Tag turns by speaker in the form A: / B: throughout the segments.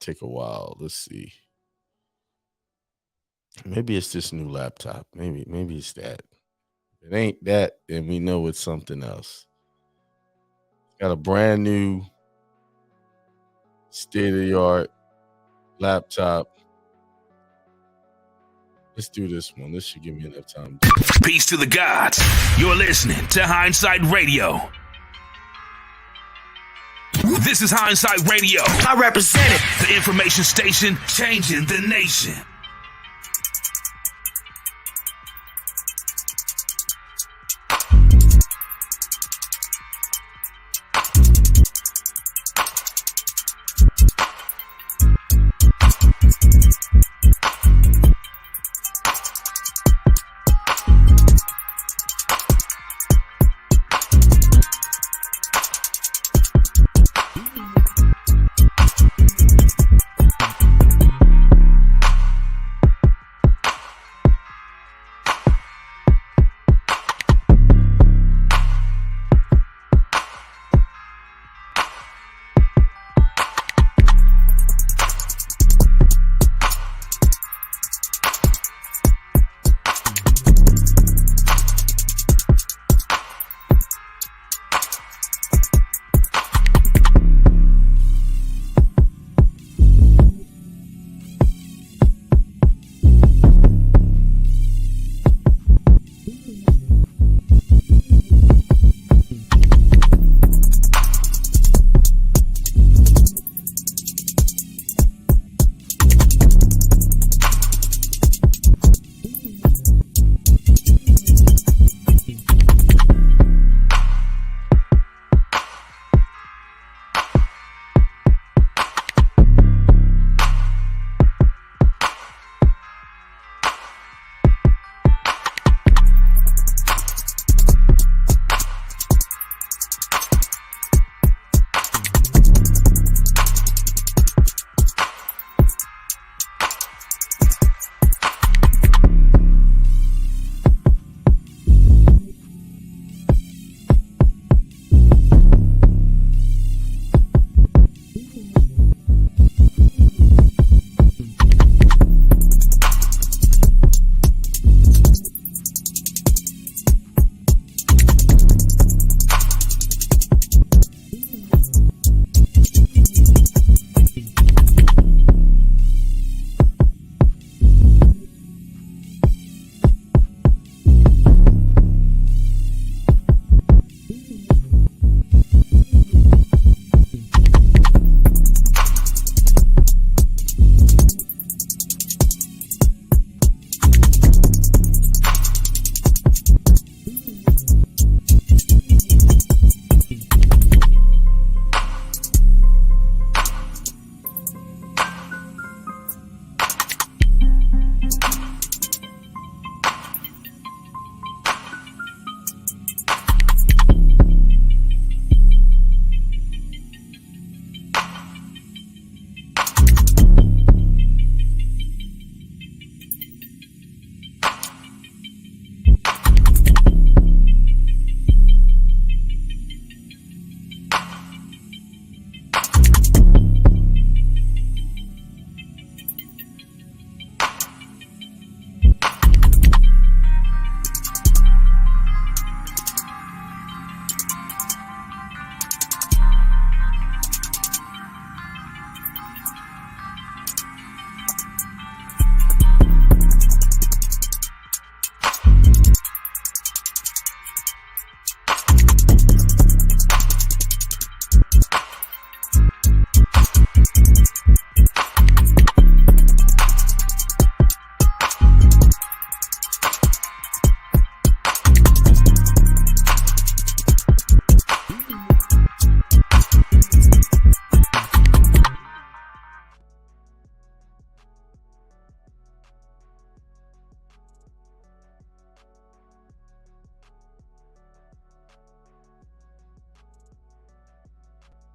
A: take a while. Let's see. Maybe it's this new laptop. Maybe it's that. If it ain't that, then we know it's something else. Got a brand new state of the art laptop. Let's do this one. This should give me enough time.
B: Peace to the gods. You're listening to Hindsight Radio. This is Hindsight Radio. I represent it. The information station changing the nation.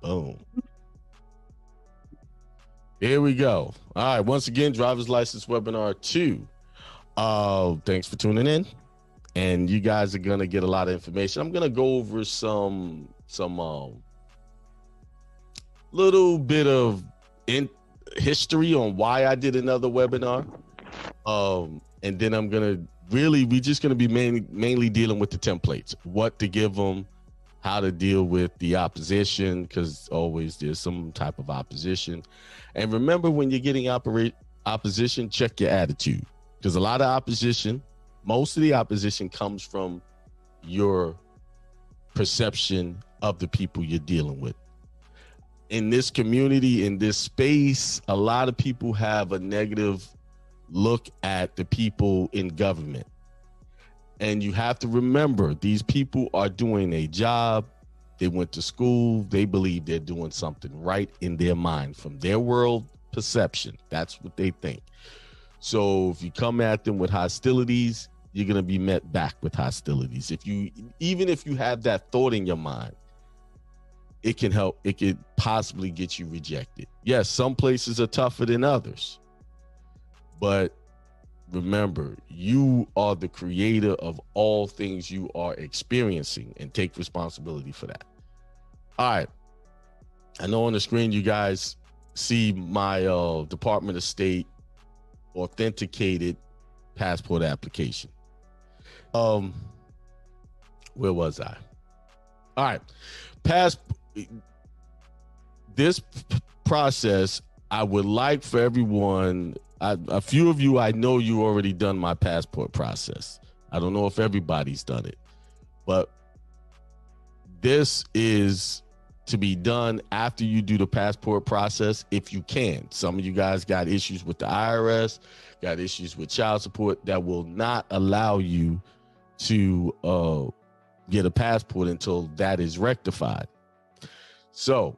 A: Boom. Here we go. All right. Once again, driver's license webinar 2. Thanks for tuning in. And you guys are gonna get a lot of information. I'm gonna go over some little bit of history on why I did another webinar. And then we're just gonna be mainly dealing with the templates, what to give them, how to deal with the opposition, because always there's some type of opposition. And remember, when you're getting opposition, check your attitude, because a lot of opposition, most of the opposition comes from your perception of the people you're dealing with. In this community, in this space, a lot of people have a negative look at the people in government. And you have to remember, these people are doing a job. They went to school. They believe they're doing something right in their mind, from their world perception. That's what they think. So if you come at them with hostilities, you're going to be met back with hostilities. Even if you have that thought in your mind, it could possibly get you rejected. Yes, some places are tougher than others, but remember, you are the creator of all things you are experiencing, and take responsibility for that. All right. I know on the screen you guys see my Department of State authenticated passport application. Where was I? All right. This process, I would like for everyone, a few of you, I know you already done my passport process. I don't know if everybody's done it, but this is to be done after you do the passport process, if you can. Some of you guys got issues with the IRS, got issues with child support that will not allow you to get a passport until that is rectified. So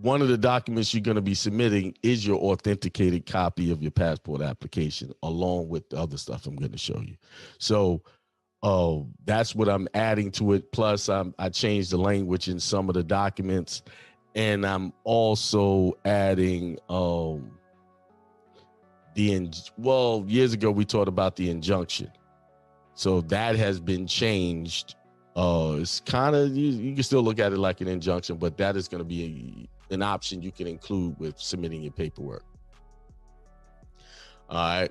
A: one of the documents you're going to be submitting is your authenticated copy of your passport application, along with the other stuff I'm going to show you. So that's what I'm adding to it. Plus, I changed the language in some of the documents, and I'm also adding years ago we talked about the injunction. So that has been changed. It's kind of, you can still look at it like an injunction, but that is going to be an option you can include with submitting your paperwork. All right.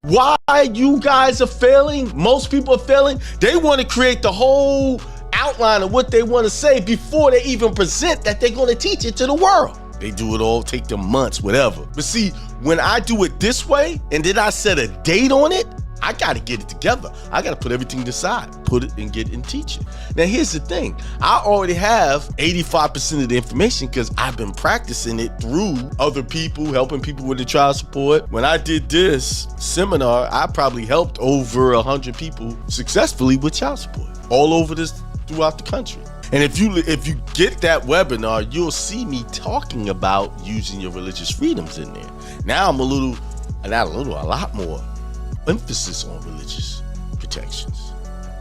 A: Why you guys are failing? Most people are failing. They want to create the whole outline of what they want to say before they even present that they're going to teach it to the world. They do it all, take them months, whatever. But see, when I do it this way, and then I set a date on it, I got to get it together. I got to put everything aside, put it and get it and teach it. Now, here's the thing. I already have 85% of the information because I've been practicing it through other people, helping people with the child support. When I did this seminar, I probably helped over 100 people successfully with child support all over throughout the country. And if you get that webinar, you'll see me talking about using your religious freedoms in there. Now I'm a lot more emphasis on religious protections.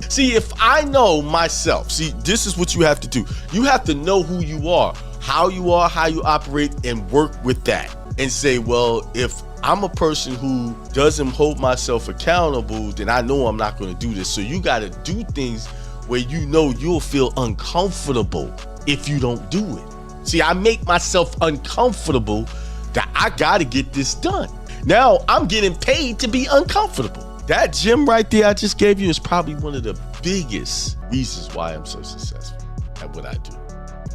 A: See, if I know myself, this is what you have to do. You have to know who you are, how you operate, and work with that. And say, well, if I'm a person who doesn't hold myself accountable, then I know I'm not going to do this. So you got to do things where you know you'll feel uncomfortable if you don't do it. See, I make myself uncomfortable that I got to get this done. Now I'm getting paid to be uncomfortable. That gym right there I just gave you is probably one of the biggest reasons why I'm so successful at what I do.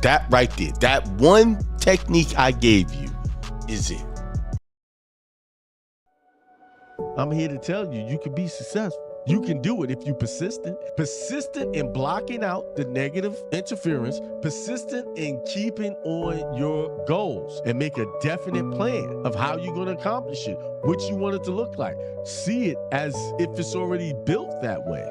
A: That right there, that one technique I gave you is it. I'm here to tell you, you can be successful. You can do it if you're persistent in blocking out the negative interference, persistent in keeping on your goals, and make a definite plan of how you're going to accomplish it, what you want it to look like. See it as if it's already built that way.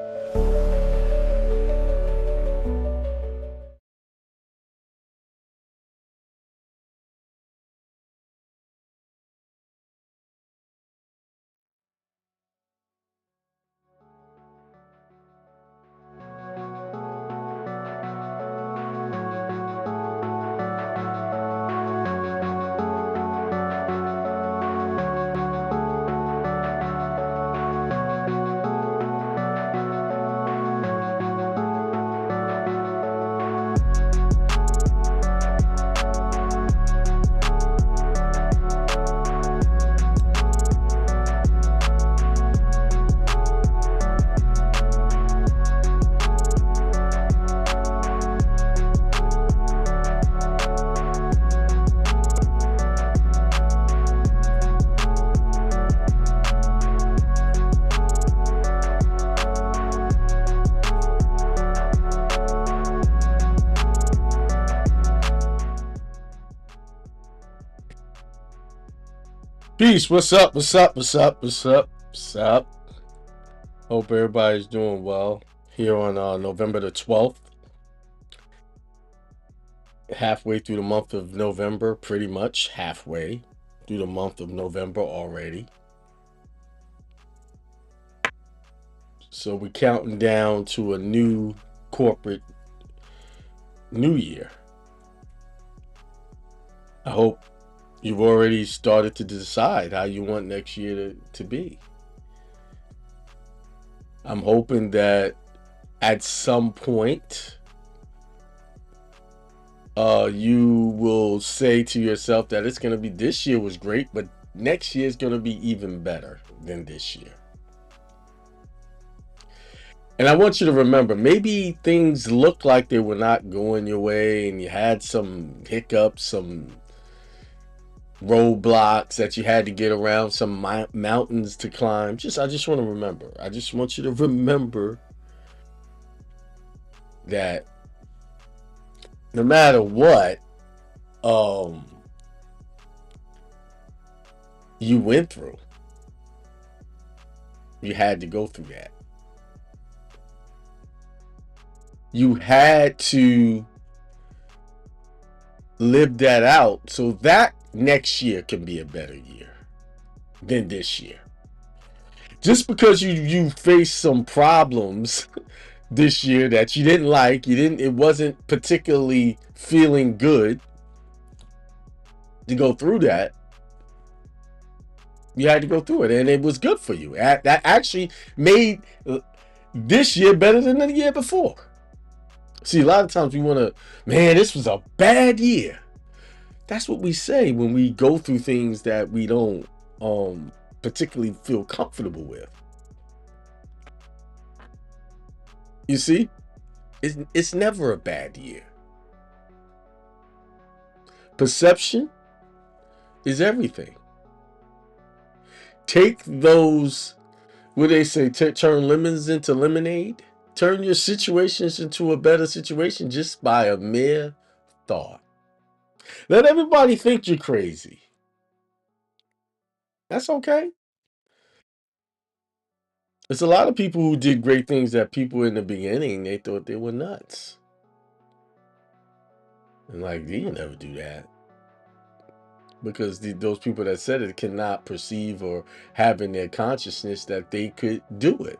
A: Peace. What's up? What's up? What's up? What's up? What's up? Hope everybody's doing well here on November the 12th. Halfway through the month of November, pretty much halfway through the month of November already. So we're counting down to a new corporate new year. I hope you've already started to decide how you want next year to be. I'm hoping that at some point you will say to yourself that it's going to be, this year was great, but next year is going to be even better than this year. And I want you to remember, maybe things look like they were not going your way and you had some hiccups, some roadblocks that you had to get around, some mountains to climb. I just want to remember. I just want you to remember that no matter what you went through, you had to go through that. You had to live that out so that next year can be a better year than this year. Just because you faced some problems this year that you didn't like, it wasn't particularly feeling good to go through that. You had to go through it, and it was good for you. That actually made this year better than the year before. See, a lot of times we want to, man, this was a bad year. That's what we say when we go through things that we don't particularly feel comfortable with. You see, it's never a bad year. Perception is everything. Take those, what they say, turn lemons into lemonade. Turn your situations into a better situation just by a mere thought. Let everybody think you're crazy. That's okay. There's a lot of people who did great things that people in the beginning, they thought they were nuts. And like, you never do that. Because those people that said it cannot perceive or have in their consciousness that they could do it.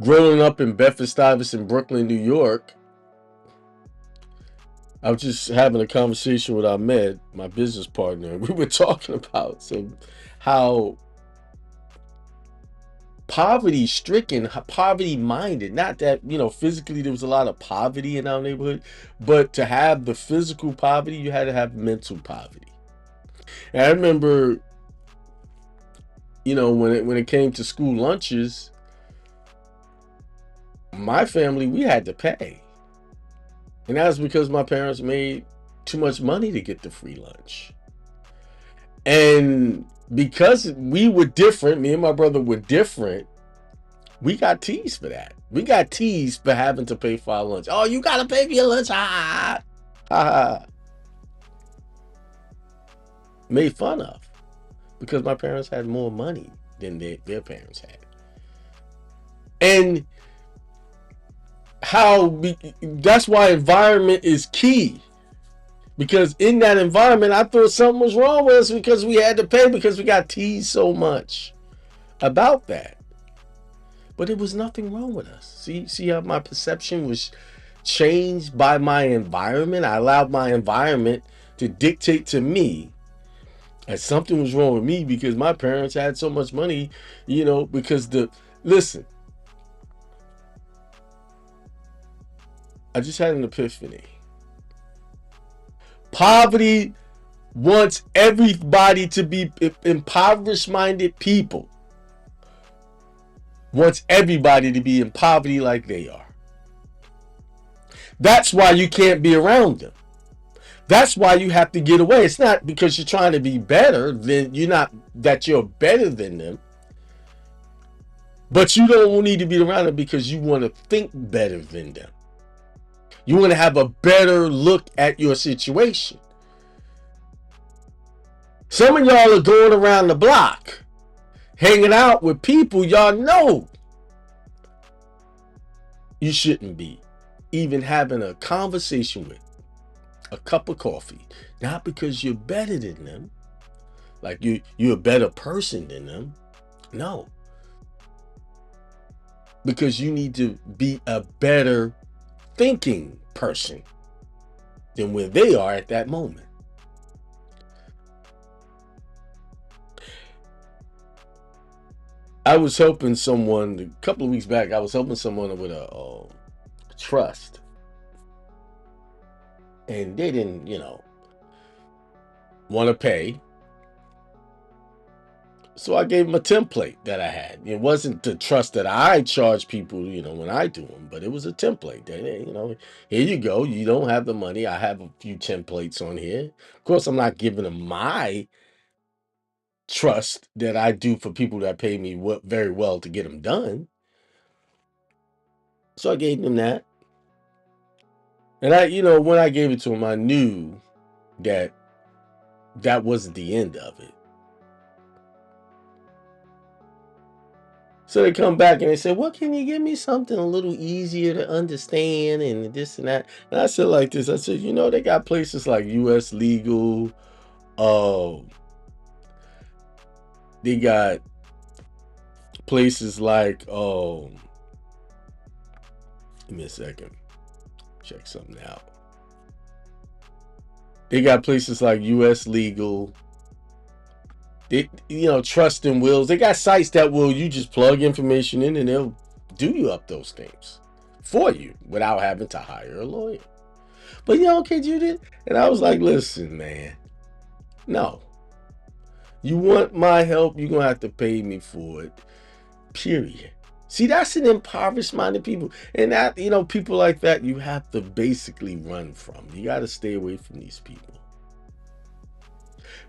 A: Growing up in Bedford-Stuyvesant, Brooklyn, New York, I was just having a conversation with Ahmed, my business partner. We were talking about how poverty-stricken, poverty-minded, not that, physically there was a lot of poverty in our neighborhood, but to have the physical poverty, you had to have mental poverty. And I remember, when it came to school lunches, my family, we had to pay. And that was because my parents made too much money to get the free lunch. And because we were different, me and my brother were different, we got teased for that. We got teased for having to pay for our lunch. Oh, you got to pay for your lunch. Ha, ha. Made fun of. Because my parents had more money than their parents had. And that's why environment is key. Because in that environment, I thought something was wrong with us because we had to pay, because we got teased so much about that. But it was nothing wrong with us. See how my perception was changed by my environment? I allowed my environment to dictate to me that something was wrong with me because my parents had so much money, listen, I just had an epiphany. Poverty wants everybody to be impoverished-minded people. Wants everybody to be in poverty like they are. That's why you can't be around them. That's why you have to get away. It's not because you're trying to be better than you're better than them. But you don't need to be around them because you want to think better than them. You want to have a better look at your situation. Some of y'all are going around the block, hanging out with people y'all know you shouldn't be even having a conversation with, a cup of coffee, not because you're better than them, like you're a better person than them. No, because you need to be a better thinking person than where they are at that moment. I was helping someone a couple of weeks back. I was helping someone with a trust, and they didn't, want to pay. So I gave them a template that I had. It wasn't the trust that I charge people, when I do them, but it was a template. Here you go. You don't have the money. I have a few templates on here. Of course, I'm not giving them my trust that I do for people that pay me very well to get them done. So I gave them that. And when I gave it to them, I knew that that wasn't the end of it. So they come back and they say, "Well, can you give me something a little easier to understand and this and that?" And I said like this. I said, they got places like U.S. Legal. They got places like, give me a second. Check something out. They got places like U.S. Legal. They, Trust and Wills. They got sites that will you just plug information in and they'll do you up those things for you without having to hire a lawyer. But okay, Judith. And I was like, listen, man, no. You want my help, you're gonna have to pay me for it. Period. See, that's an impoverished minded people. And that, people like that you have to basically run from. You gotta stay away from these people.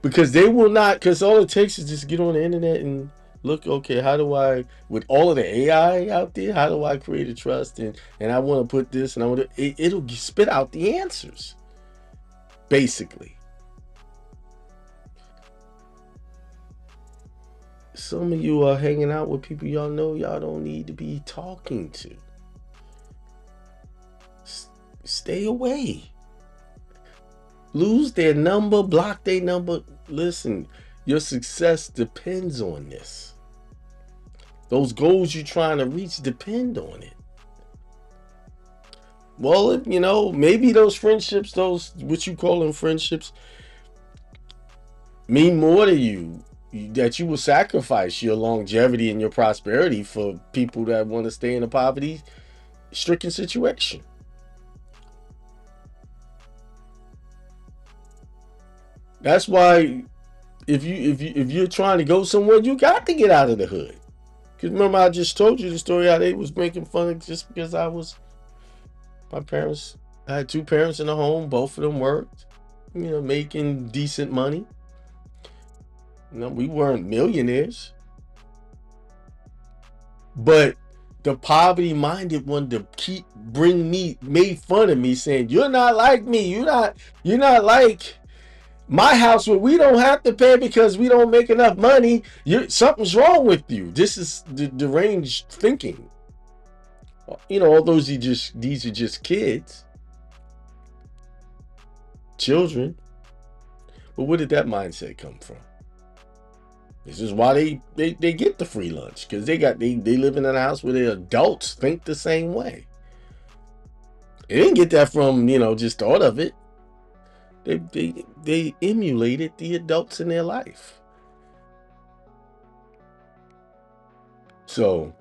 A: Because they will not, because all it takes is just get on the internet and look, okay, how do I, with all of the AI out there, how do I create a trust? And I want to put this and I want to, it'll spit out the answers. Basically. Some of you are hanging out with people y'all know y'all don't need to be talking to. Stay away. Lose their number, block their number. Listen, your success depends on this. Those goals you're trying to reach depend on it. Well, maybe those friendships, those what you call them friendships, mean more to you, that you will sacrifice your longevity and your prosperity for people that want to stay in a poverty-stricken situation. That's why if you're trying to go somewhere, you got to get out of the hood. Because remember, I just told you the story how they was making fun of just because my parents, I had two parents in the home, both of them worked, making decent money. We weren't millionaires. But the poverty-minded one to made fun of me, saying, "You're not like me. You're not like my house where we don't have to pay because we don't make enough money. Something's wrong with you." This is the deranged thinking. Although these are just kids, children. But where did that mindset come from? This is why they get the free lunch, because they live in a house where the adults think the same way. They didn't get that from just thought of it. They emulated the adults in their life. So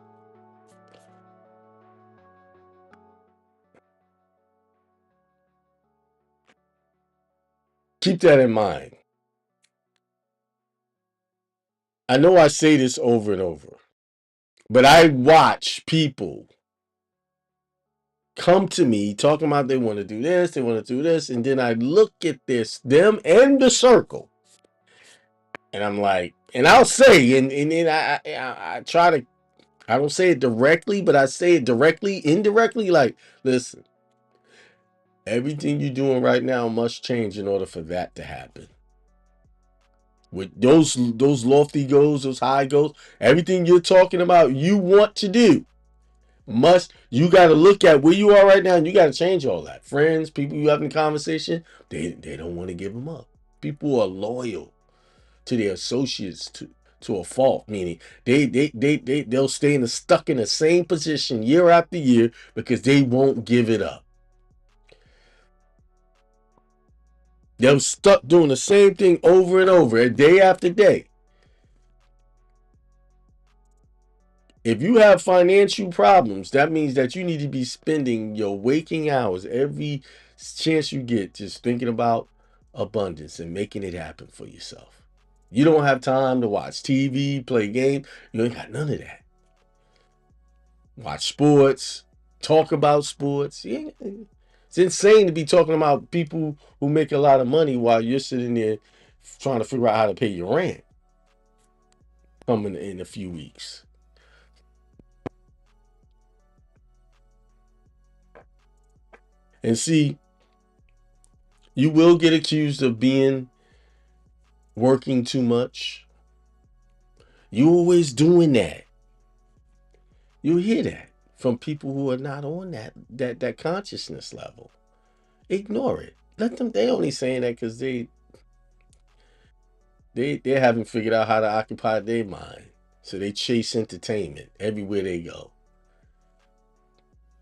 A: keep that in mind. I know I say this over and over, but I watch people come to me talking about they want to do this, they want to do this, and then I look at them and the circle, and I'm like, and I'll say, and then I try to, I don't say it directly, but I say it directly, indirectly, like, listen, everything you're doing right now must change in order for that to happen. with those lofty goals, those high goals, everything you're talking about, you want to do. You got to look at where you are right now, and you got to change all that. Friends, people you having conversation, they don't want to give them up. People are loyal to their associates to a fault, meaning they'll stay stuck in the same position year after year because they won't give it up. They're stuck doing the same thing over and over, day after day. If you have financial problems, that means that you need to be spending your waking hours, every chance you get, just thinking about abundance and making it happen for yourself. You don't have time to watch TV, play games. You ain't got none of that. Watch sports, talk about sports. It's insane to be talking about people who make a lot of money while you're sitting there trying to figure out how to pay your rent coming in a few weeks. And see, you will get accused of working too much. You always doing that. You'll hear that from people who are not on that consciousness level. Ignore it. Let them. They only saying that because they haven't figured out how to occupy their mind. So they chase entertainment everywhere they go.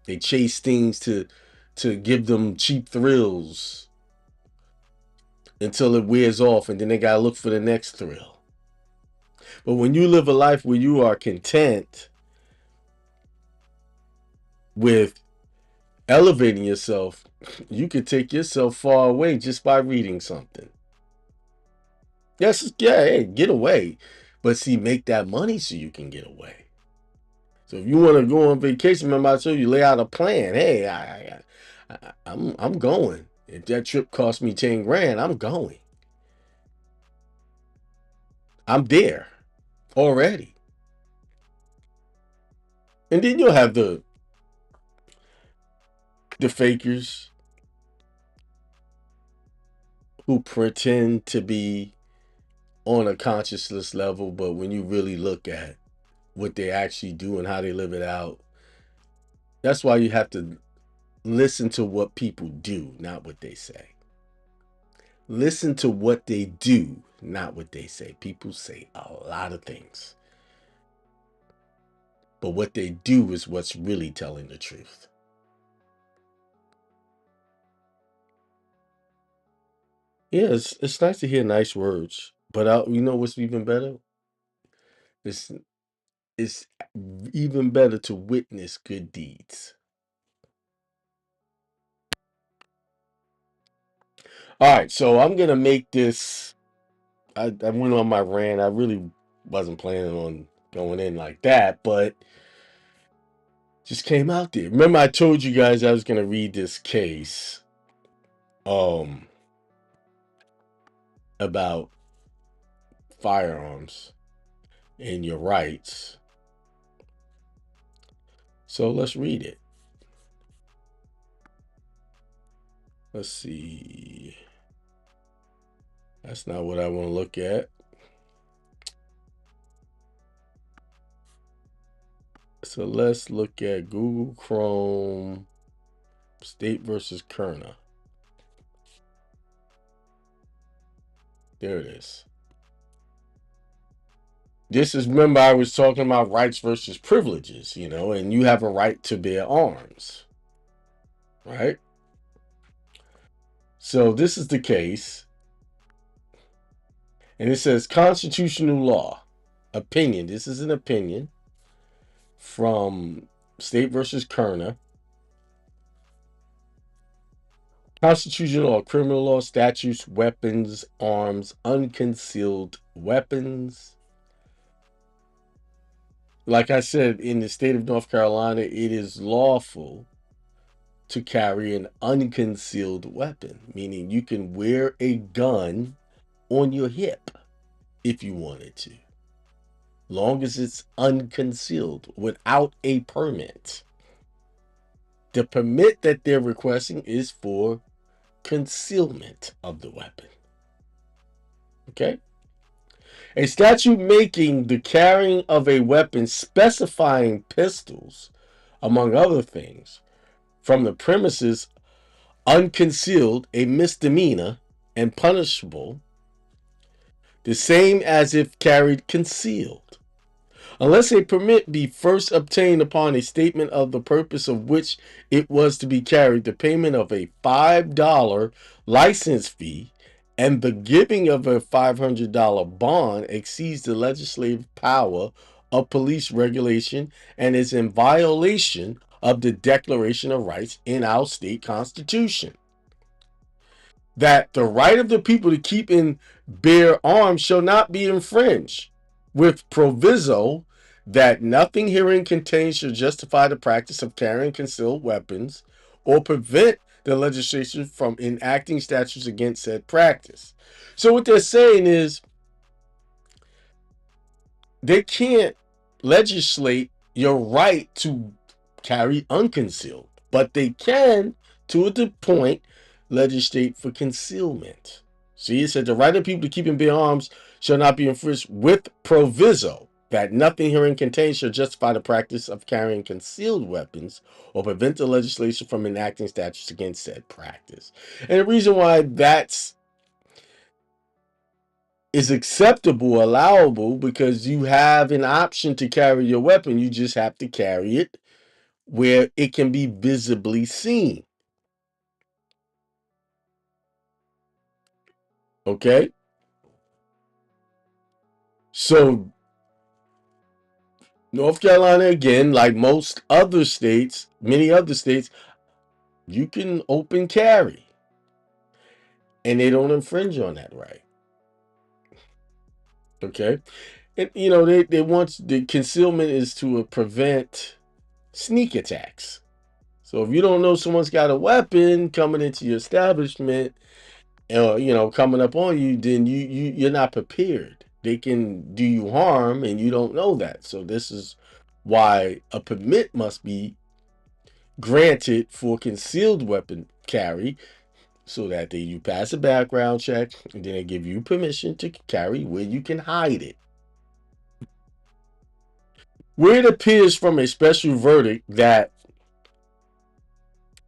A: They chase things to give them cheap thrills until it wears off, and then they gotta look for the next thrill. But when you live a life where you are content with elevating yourself, you can take yourself far away just by reading something. Yes, yeah, hey, get away. But see, make that money so you can get away. So if you want to go on vacation, remember I told you, lay out a plan. Hey, I'm going. If that trip costs me 10 grand, I'm going. I'm there already. And then you'll have the fakers who pretend to be on a consciousness level, but when you really look at what they actually do and how they live it out, that's why you have to listen to what people do, not what they say. Listen to what they do, not what they say. People say a lot of things, but what they do is what's really telling the truth. Yeah, it's nice to hear nice words, but you know what's even better? It's even better to witness good deeds. All right, so I'm gonna make this. I went on my rant. I really wasn't planning on going in like that, but just came out there. Remember, I told you guys I was gonna read this case, about firearms and your rights. So let's read it. Let's see. That's not what I want to look at. So let's look at Google Chrome, State versus Kerner. There it is. This is, remember, I was talking about rights versus privileges, and you have a right to bear arms, right? So this is the case. And it says constitutional law, opinion. This is an opinion from State versus Kerner. Constitutional law, criminal law, statutes, weapons, arms, unconcealed weapons. Like I said, in the state of North Carolina, it is lawful to carry an unconcealed weapon, meaning you can wear a gun on your hip if you wanted to, long as it's unconcealed without a permit. The permit that they're requesting is for concealment of the weapon. Okay? A statute making the carrying of a weapon specifying pistols, among other things, from the premises unconcealed a misdemeanor and punishable the same as if carried concealed, unless a permit be first obtained upon a statement of the purpose of which it was to be carried, the payment of a $5 license fee, and the giving of a $500 bond exceeds the legislative power of police regulation and is in violation of the Declaration of Rights in our state constitution. That the right of the people to keep and bear arms shall not be infringed, with proviso that nothing herein contained shall justify the practice of carrying concealed weapons or prevent the legislation from enacting statutes against said practice. So what they're saying is they can't legislate your right to carry unconcealed, but they can, to the point, legislate for concealment. See, it said the right of people to keep and bear arms shall not be infringed, with proviso that nothing herein contained shall justify the practice of carrying concealed weapons or prevent the legislation from enacting statutes against said practice. And the reason why that's is acceptable, allowable, because you have an option to carry your weapon. You just have to carry it where it can be visibly seen. Okay? So, North Carolina, again, like most other states, many other states, you can open carry. And they don't infringe on that right. Okay? And, you know, they want the concealment is to prevent sneak attacks. So if you don't know someone's got a weapon coming into your establishment, you know, coming up on you, then you're not prepared. They can do you harm, and you don't know that. So this is why a permit must be granted for concealed weapon carry, so that you pass a background check, and then they give you permission to carry where you can hide it. Where it appears from a special verdict that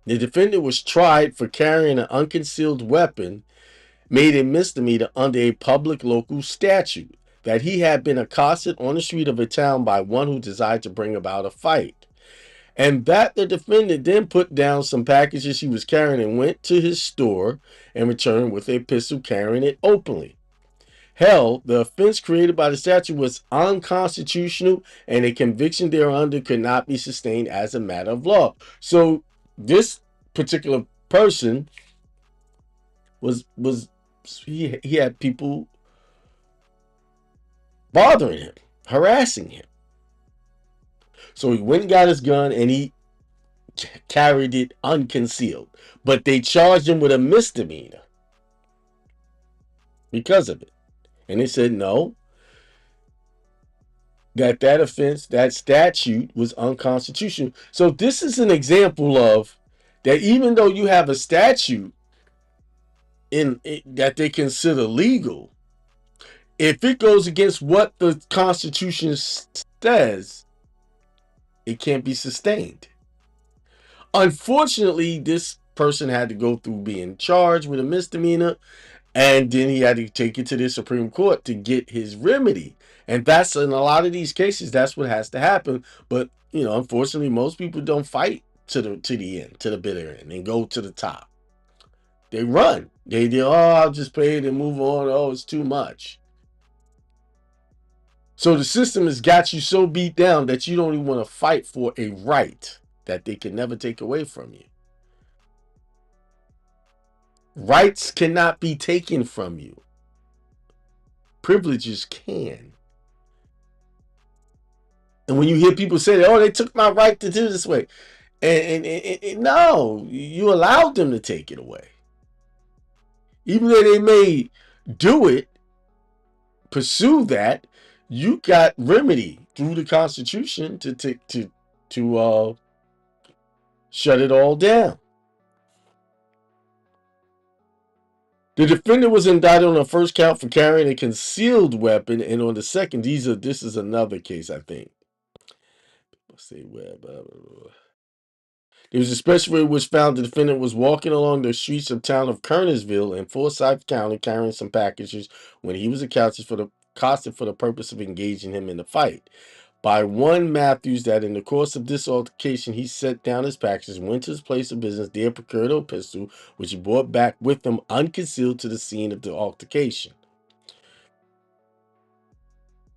A: the defendant was tried for carrying an unconcealed weapon made a misdemeanor under a public local statute, that he had been accosted on the street of a town by one who desired to bring about a fight, and that the defendant then put down some packages he was carrying and went to his store and returned with a pistol, carrying it openly. Hell, the offense created by the statute was unconstitutional, and a conviction thereunder could not be sustained as a matter of law. So this particular person he had people bothering him, harassing him. So he went and got his gun, and he carried it unconcealed. But they charged him with a misdemeanor because of it. And they said no, that offense, that statute was unconstitutional. So this is an example of that even though you have a statute that they consider legal, if it goes against what the Constitution says, it can't be sustained. Unfortunately, this person had to go through being charged with a misdemeanor, and then he had to take it to the Supreme Court to get his remedy. And that's, in a lot of these cases, that's what has to happen. But, you know, unfortunately, most people don't fight to the end, to the bitter end, and go to the top. They run. They do, I'll just pay it and move on. Oh, it's too much. So the system has got you so beat down that you don't even want to fight for a right that they can never take away from you. Rights cannot be taken from you. Privileges can. And when you hear people say, oh, they took my right to do this way. And no, you allowed them to take it away. Even though they may do it, pursue that, you got remedy through the Constitution to shut it all down. The defendant was indicted on the first count for carrying a concealed weapon, and on the second, this is another case, I think. Let's see where. There was a special in which found the defendant was walking along the streets of town of Kernersville in Forsyth County carrying some packages when he was accosted for the purpose of engaging him in a fight. By one Matthews, that in the course of this altercation he set down his packages, went to his place of business, there procured a pistol, which he brought back with him unconcealed to the scene of the altercation.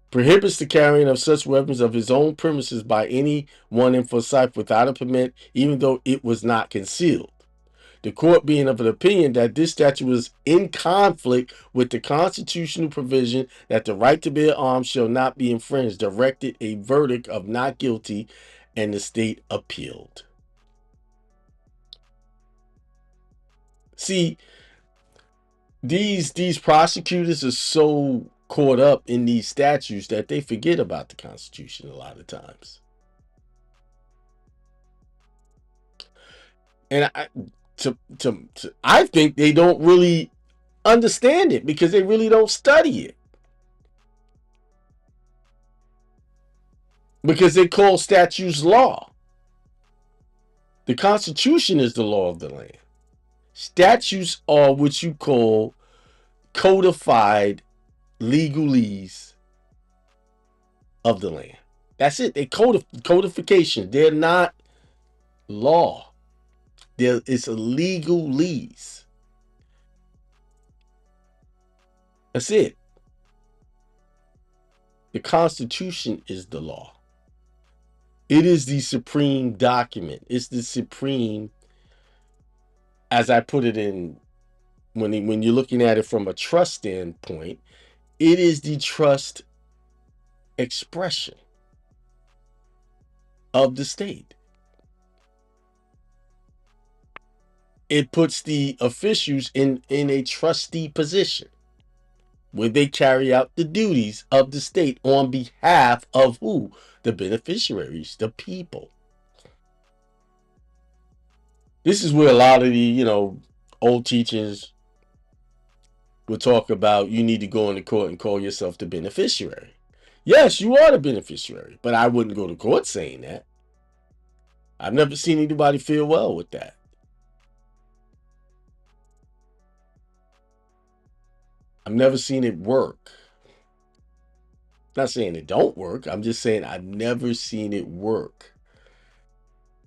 A: Prohibits the carrying of such weapons of his own premises by anyone in Forsyth without a permit, even though it was not concealed. The court, being of an opinion that this statute was in conflict with the constitutional provision that the right to bear arms shall not be infringed, directed a verdict of not guilty, and the state appealed. See, these prosecutors are so caught up in these statutes that they forget about the Constitution a lot of times. And I think they don't really understand it because they really don't study it. Because they call statutes law. The Constitution is the law of the land. Statutes are what you call codified legalese of the land. That's it. They codification. They're not law. It's a legalese. That's it. The Constitution is the law. It is the supreme document. It's the supreme, as I put it in, when you're looking at it from a trust standpoint, it is the trust expression of the state. It puts the officials in a trustee position where they carry out the duties of the state on behalf of who? The beneficiaries, the people. This is where a lot of the, old teachers will talk about you need to go into court and call yourself the beneficiary. Yes, you are the beneficiary, but I wouldn't go to court saying that. I've never seen anybody feel well with that. I've never seen it work. Not saying it don't work. I'm just saying I've never seen it work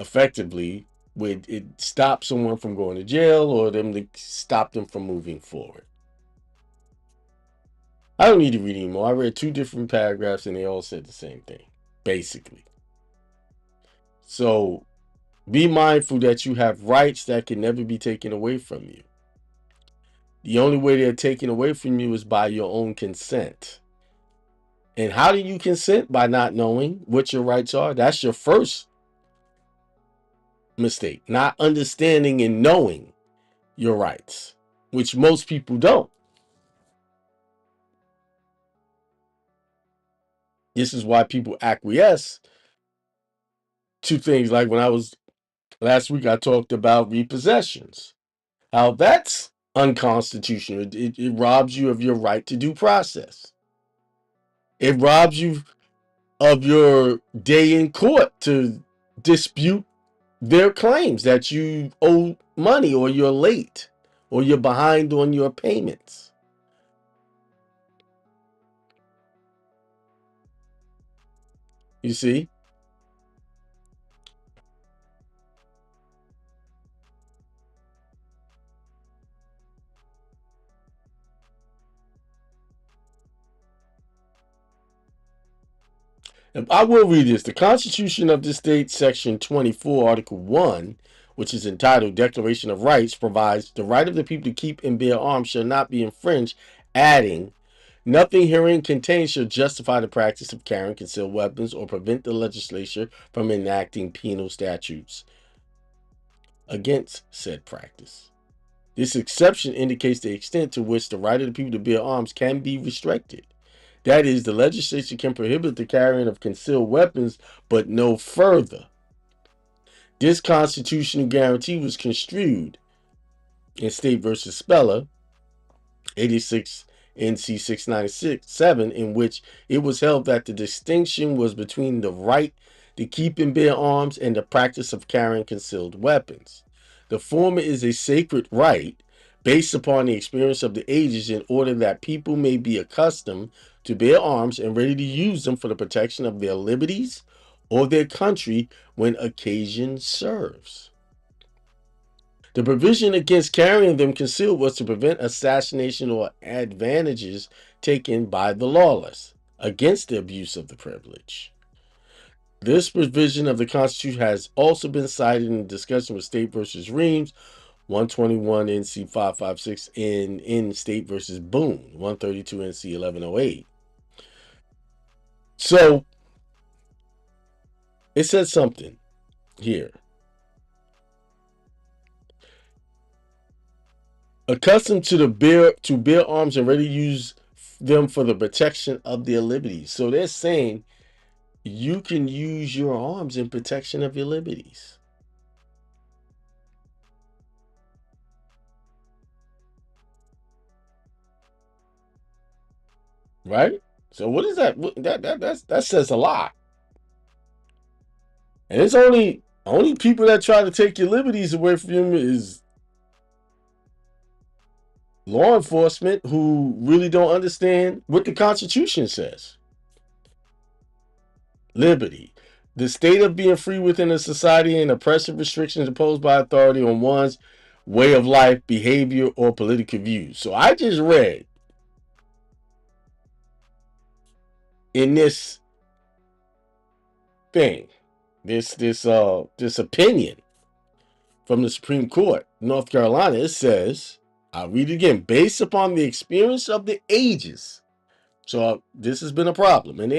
A: effectively where it stops someone from going to jail or them to stop them from moving forward. I don't need to read anymore. I read 2 different paragraphs and they all said the same thing, basically. So be mindful that you have rights that can never be taken away from you. The only way they're taken away from you is by your own consent. And how do you consent? By not knowing what your rights are. That's your first mistake. Not understanding and knowing your rights, which most people don't. This is why people acquiesce to things like last week I talked about repossessions. How that's unconstitutional. It robs you of your right to due process. It robs you of your day in court to dispute their claims that you owe money or you're late or you're behind on your payments. You see? I will read this. The Constitution of the State, Section 24, Article 1, which is entitled Declaration of Rights, provides the right of the people to keep and bear arms shall not be infringed, adding, nothing herein contained shall justify the practice of carrying concealed weapons or prevent the legislature from enacting penal statutes against said practice. This exception indicates the extent to which the right of the people to bear arms can be restricted. That is, the legislature can prohibit the carrying of concealed weapons, but no further. This constitutional guarantee was construed in State versus Speller 86 NC 697, in which it was held that the distinction was between the right to keep and bear arms and the practice of carrying concealed weapons. The former is a sacred right based upon the experience of the ages, in order that people may be accustomed to bear arms and ready to use them for the protection of their liberties or their country when occasion serves. The provision against carrying them concealed was to prevent assassination or advantages taken by the lawless against the abuse of the privilege. This provision of the Constitution has also been cited in discussion with State versus Reams, 121 NC 556, and in State versus Boone, 132 NC 1108. So it says something here. Accustomed to bear arms and ready to use them for the protection of their liberties. So they're saying you can use your arms in protection of your liberties. Right? So what is that? That says a lot. And it's only people that try to take your liberties away from you is law enforcement who really don't understand what the Constitution says. Liberty. The state of being free within a society and oppressive restrictions imposed by authority on one's way of life, behavior, or political views. So I just read in this thing, this opinion from the Supreme Court, North Carolina, it says, I'll read it again, based upon the experience of the ages. So this has been a problem. And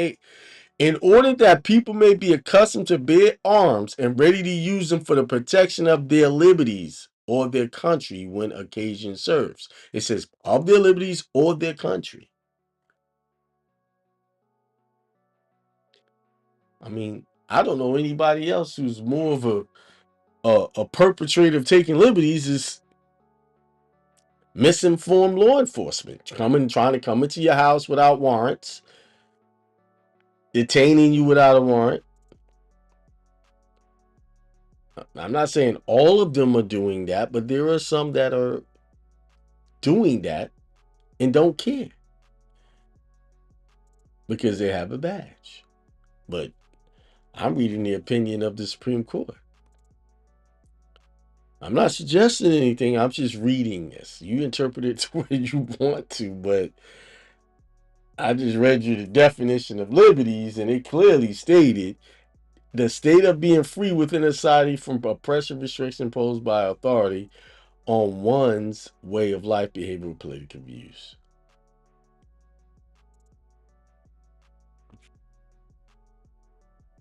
A: in order that people may be accustomed to bear arms and ready to use them for the protection of their liberties or their country when occasion serves. It says of their liberties or their country. I mean, I don't know anybody else who's more of a perpetrator of taking liberties is misinformed law enforcement trying to come into your house without warrants, detaining you without a warrant. I'm not saying all of them are doing that, but there are some that are doing that and don't care because they have a badge. But I'm reading the opinion of the Supreme Court. I'm not suggesting anything. I'm just reading this. You interpret it the way you want to, but I just read you the definition of liberties, and it clearly stated the state of being free within a society from oppressive restrictions imposed by authority on one's way of life, behavior, or political views.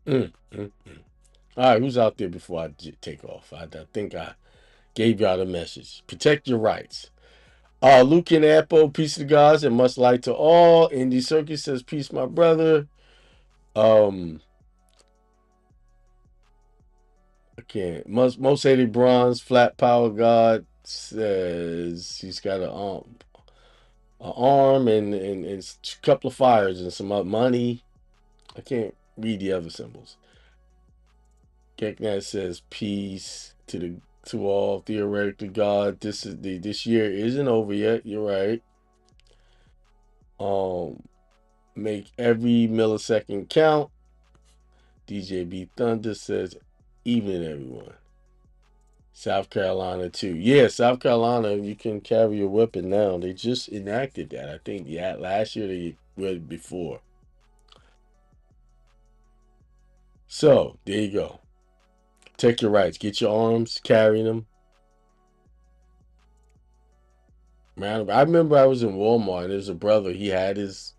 A: Mm, mm, mm. All right, who's out there before I take off? I think I gave y'all the message. Protect your rights. Luke and Apple, peace to the gods and much light to all. Indy Circus says, peace, my brother. I can't. Most hated bronze, flat power god says he's got an arm and a couple of fires and some money. I can't read the other symbols. Geknat says peace to all. Theoretically, God, this year isn't over yet. You're right. Make every millisecond count. DJ B Thunder says, evening everyone. South Carolina too. Yeah, South Carolina, you can carry your weapon now. They just enacted that. I think last year they read before. So there you go. Take your rights. Get your arms, carry them. Man, I remember I was in Walmart and there's a brother. He had his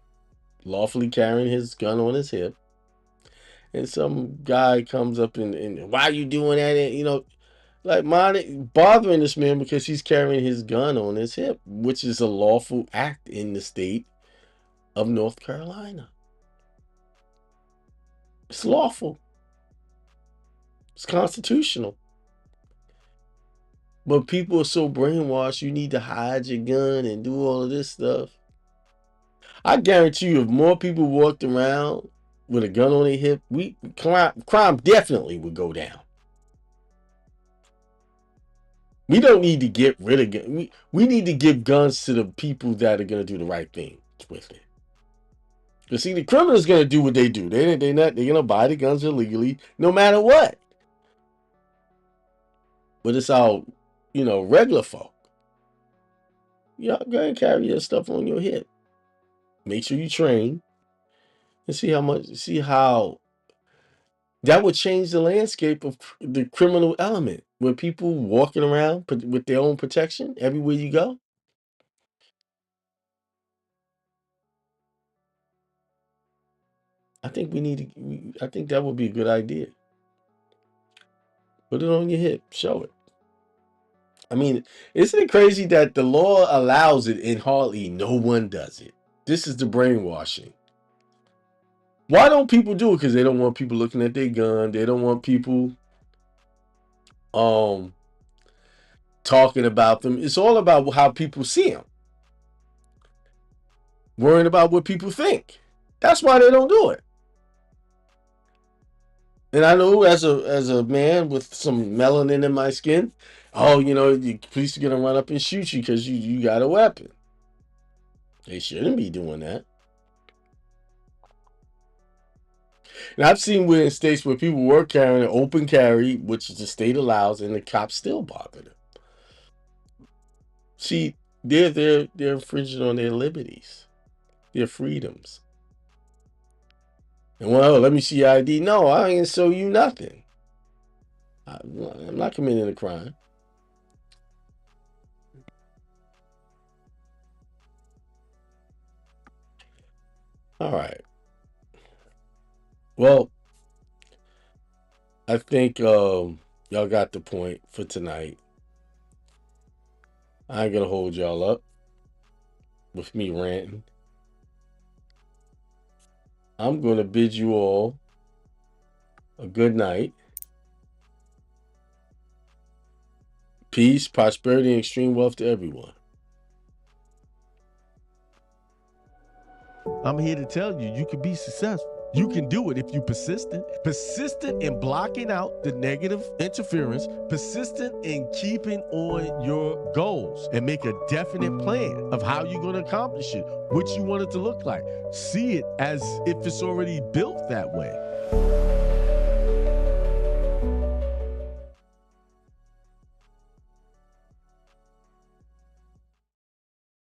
A: lawfully carrying his gun on his hip. And some guy comes up and why are you doing that? And, like bothering this man because he's carrying his gun on his hip, which is a lawful act in the state of North Carolina. It's lawful. It's constitutional. But people are so brainwashed, you need to hide your gun and do all of this stuff. I guarantee you, if more people walked around with a gun on their hip, crime definitely would go down. We don't need to get rid of guns. We need to give guns to the people that are going to do the right thing with it. Because see, the criminals going to do what they do. They're going to buy the guns illegally no matter what. But it's our, regular folk. Y'all go and carry your stuff on your hip. Make sure you train and see how that would change the landscape of the criminal element. With people walking around with their own protection everywhere you go. I think I think that would be a good idea. Put it on your hip. Show it. I mean, isn't it crazy that the law allows it and hardly no one does it? This is the brainwashing. Why don't people do it? Because they don't want people looking at their gun. They don't want people talking about them. It's all about how people see them. Worrying about what people think. That's why they don't do it. And I know as a man with some melanin in my skin, the police are gonna run up and shoot you because you got a weapon. They shouldn't be doing that. And I've seen in states where people were carrying an open carry, which the state allows, and the cops still bother them. See, they're infringing on their liberties, their freedoms. And let me see your ID. No, I ain't show you nothing. I'm not committing a crime. All right. Well, I think y'all got the point for tonight. I ain't gonna hold y'all up with me ranting. I'm gonna bid you all a good night. Peace, prosperity, and extreme wealth to everyone.
C: I'm here to tell you, you can be successful. You can do it if you're persistent. Persistent in blocking out the negative interference. Persistent in keeping on your goals. And make a definite plan of how you're going to accomplish it. What you want it to look like. See it as if it's already built that way.